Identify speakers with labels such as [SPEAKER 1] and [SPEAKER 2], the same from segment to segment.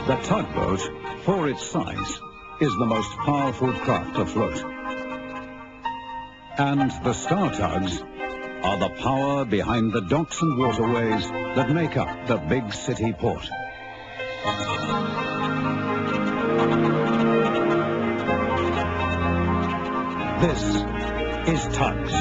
[SPEAKER 1] The tugboat, for its size, is the most powerful craft afloat. And the Star Tugs are the power behind the docks and waterways that make up the big city port. This is TUGS.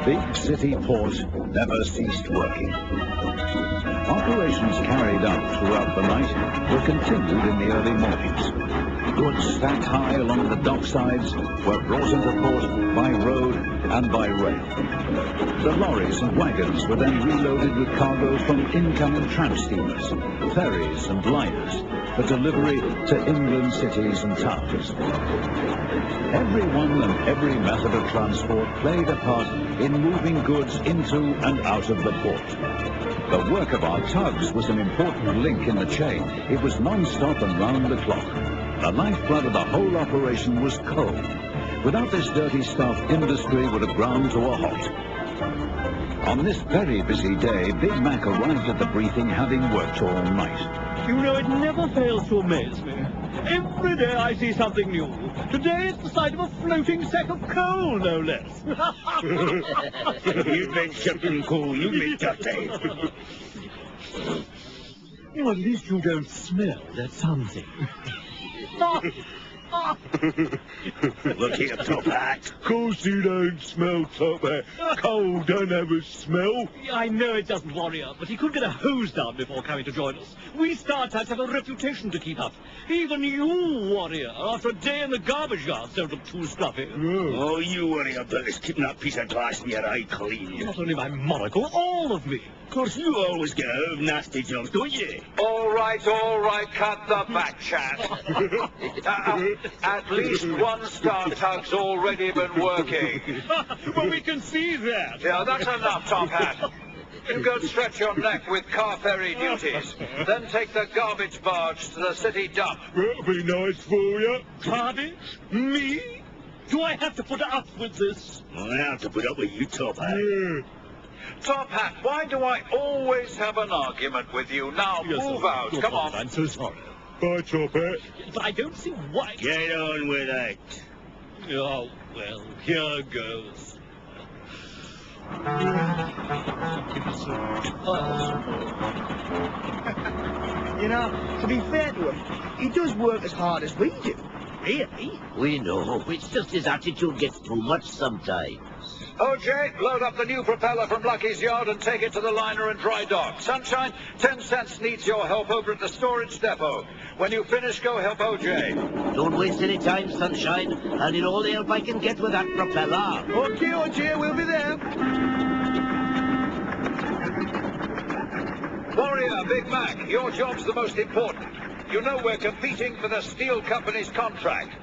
[SPEAKER 1] Big city port never ceased working. Operations carried out throughout the night were continued in the early mornings. Goods stacked high along the docksides were brought into port by road and by rail. The lorries and wagons were then reloaded with cargo from incoming tramp steamers, ferries and liners for delivery to inland cities and towns. Everyone and every method of transport played a part in moving goods into and out of the port. The work of our tugs was an important link in the chain. It was non-stop and round the clock. The lifeblood of the whole operation was coal. Without this dirty stuff, industry would have ground to a halt. On this very busy day, Big Mac arrived at the briefing having worked all night.
[SPEAKER 2] You know, it never fails to amaze me. Every day I see something new. Today it's the sight of a floating sack of coal, no less.
[SPEAKER 3] You've been shipping coal, you mean dirty.
[SPEAKER 2] Well, at least you don't smell that something.
[SPEAKER 3] Look here, Top Hat.
[SPEAKER 4] Course you don't smell, Top Hat. Coal don't have a smell.
[SPEAKER 2] I know it doesn't, Warrior, but he could get a hose down before coming to join us. We Star Tugs have a reputation to keep up. Even you, Warrior, after a day in the garbage yard, don't look too scruffy.
[SPEAKER 3] Oh, you worry about this keeping that piece of glass in your eye clean.
[SPEAKER 2] Not only my monocle, all of me.
[SPEAKER 3] Of course, you always get out of nasty jobs, don't you?
[SPEAKER 5] All right, cut the back chat. At least one Star Tug's already been working.
[SPEAKER 2] Well, we can see that.
[SPEAKER 5] Yeah, that's enough, Top Hat. You go stretch your neck with car ferry duties. Then take the garbage barge to the city dump.
[SPEAKER 4] That'll be nice for you.
[SPEAKER 2] Garbage? Me? Do I have to put up with this?
[SPEAKER 3] I have to put up with you, Top Hat.
[SPEAKER 4] Yeah.
[SPEAKER 5] Top Hat, why do I always have an argument with you? Now, move out. Come on.
[SPEAKER 2] I'm so sorry.
[SPEAKER 4] Bye, Top Hat.
[SPEAKER 2] But I don't see why...
[SPEAKER 3] Get on with it.
[SPEAKER 2] Oh, well, here goes.
[SPEAKER 6] You know, to be fair to him, he does work as hard as we do.
[SPEAKER 7] Really? We know. It's just his attitude gets too much sometimes.
[SPEAKER 5] OJ, load up the new propeller from Lucky's yard and take it to the liner and dry dock. Sunshine, 10 cents needs your help over at the storage depot. When you finish, go help OJ.
[SPEAKER 7] Don't waste any time, Sunshine. I need all the help I can get with that propeller.
[SPEAKER 6] Okay, OJ, we'll be there.
[SPEAKER 5] Warrior, Big Mac, your job's the most important. You know we're competing for the steel company's contract.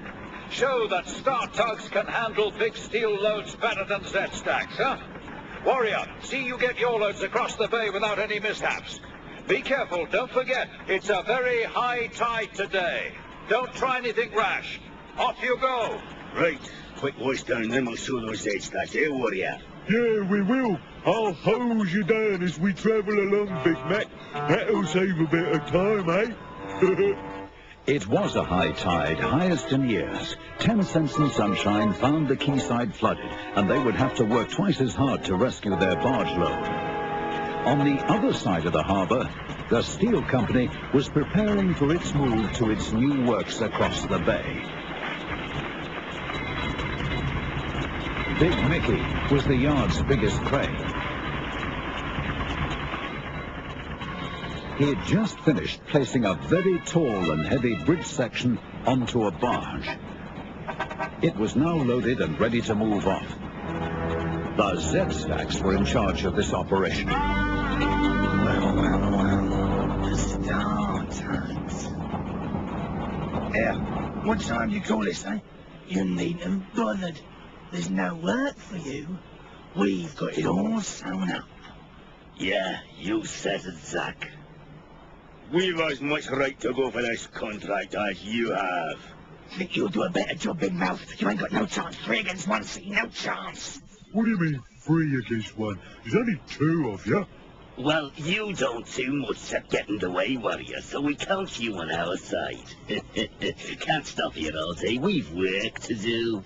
[SPEAKER 5] Show that Star Tugs can handle big steel loads better than Z-Stacks, huh? Warrior, see you get your loads across the bay without any mishaps. Be careful, don't forget, it's a very high tide today. Don't try anything rash. Off you go.
[SPEAKER 3] Right. Quick voice down, then we'll show those Z-Stacks, eh, Warrior?
[SPEAKER 4] Yeah, we will. I'll hose you down as we travel along, Big Mac. That'll save a bit of time, eh?
[SPEAKER 1] It was a high tide, highest in years. 10 Cents and Sunshine found the quayside flooded, and they would have to work twice as hard to rescue their barge load. On the other side of the harbour, the steel company was preparing for its move to its new works across the bay. Big Mickey was the yard's biggest crane. He had just finished placing a very tall and heavy bridge section onto a barge. It was now loaded and ready to move off. The Z-Stacks were in charge of this operation.
[SPEAKER 3] Well.
[SPEAKER 6] The Star Tugs. What time do you call this, eh? You needn't bothered. There's no work for you. We've got it all sewn up.
[SPEAKER 3] Yeah, you said it, Zak. We've as much right to go for this contract as you have.
[SPEAKER 6] Think you'll do a better job, Big Mouth? You ain't got no chance. 3 against 1, see? No chance.
[SPEAKER 4] What do you mean 3 against 1? There's only 2 of you.
[SPEAKER 3] Well, you don't do much at getting the way, warrior, so we count you on our side. Can't stop here all day. We've work to do.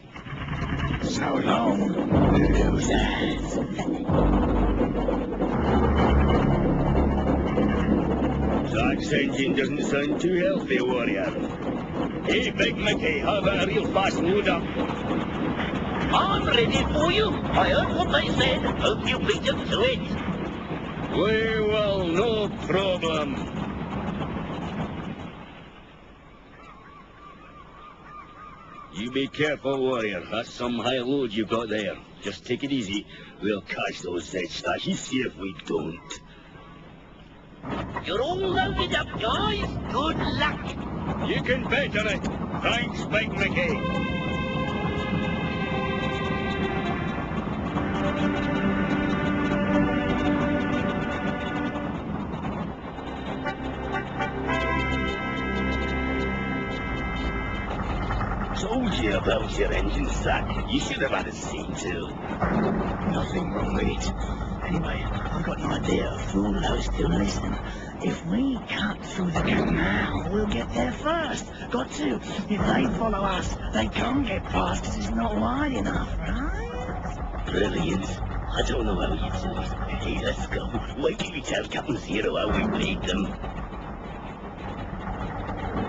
[SPEAKER 6] So long, losers.
[SPEAKER 3] Zak's engine doesn't sound too healthy, warrior. Hey, Big Mickey, how about a real fast load up?
[SPEAKER 7] I'm ready for you. I heard what they said. Hope you beat them to it.
[SPEAKER 3] We will, no problem. You be careful, warrior. That's some high load you've got there. Just take it easy. We'll catch those Z-stacks. You see if we don't.
[SPEAKER 7] You're all loaded up, guys. Good luck.
[SPEAKER 3] You can bet on it. Thanks, Big Mickey. Told you about your engine, Zak. You should have had it seen too.
[SPEAKER 6] Nothing wrong with it. Anyway, I've got an idea. Fool those to listen. If we cut through the canal, we'll get there first. Got to. If they follow us, they can't get past because it's not wide enough, right?
[SPEAKER 3] Brilliant. I don't know how you do it. Hey, let's go. Wait till you tell Captain Zero how we beat them.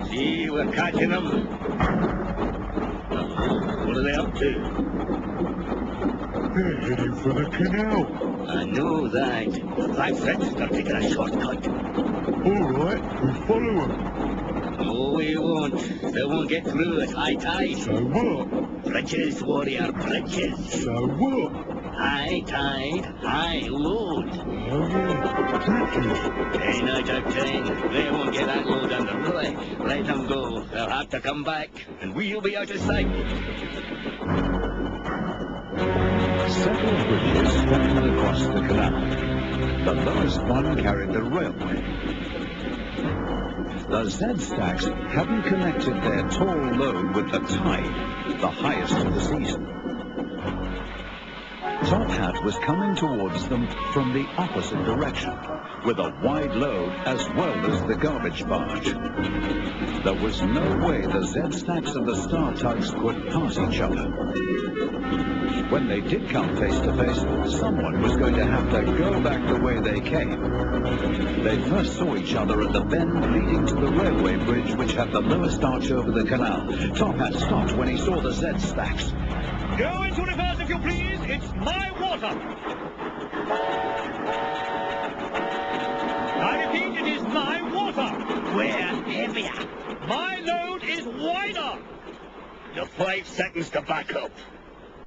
[SPEAKER 3] See, we're catching them. What are they up to?
[SPEAKER 4] They're heading for the canal.
[SPEAKER 3] I know that. Like that, they're taking a shortcut.
[SPEAKER 4] All right, we follow them.
[SPEAKER 3] No, we won't. They won't get through at high tide.
[SPEAKER 4] So what?
[SPEAKER 3] Bridges, warrior, bridges.
[SPEAKER 4] So what?
[SPEAKER 3] High tide, high load.
[SPEAKER 4] Oh yeah, bridges.
[SPEAKER 3] 10 out of 10. They won't get that load underway. Let them go. They'll have to come back, and we'll be out of sight.
[SPEAKER 1] Several bridges stretched across the canal. The lowest one carried the railway. The Z-stacks hadn't connected their tall load with the tide, the highest of the season. Top Hat was coming towards them from the opposite direction, with a wide load as well as the garbage barge. There was no way the Z-stacks and the Star Tugs could pass each other. When they did come face to face, someone was going to have to go back the way they came. They first saw each other at the bend leading to the railway bridge, which had the lowest arch over the canal. Top Hat stopped when he saw the Z-stacks.
[SPEAKER 2] Go into reverse if you please. It's my water. I repeat, it is my water.
[SPEAKER 3] We're heavier.
[SPEAKER 2] My load is wider.
[SPEAKER 3] You've 5 seconds to back up.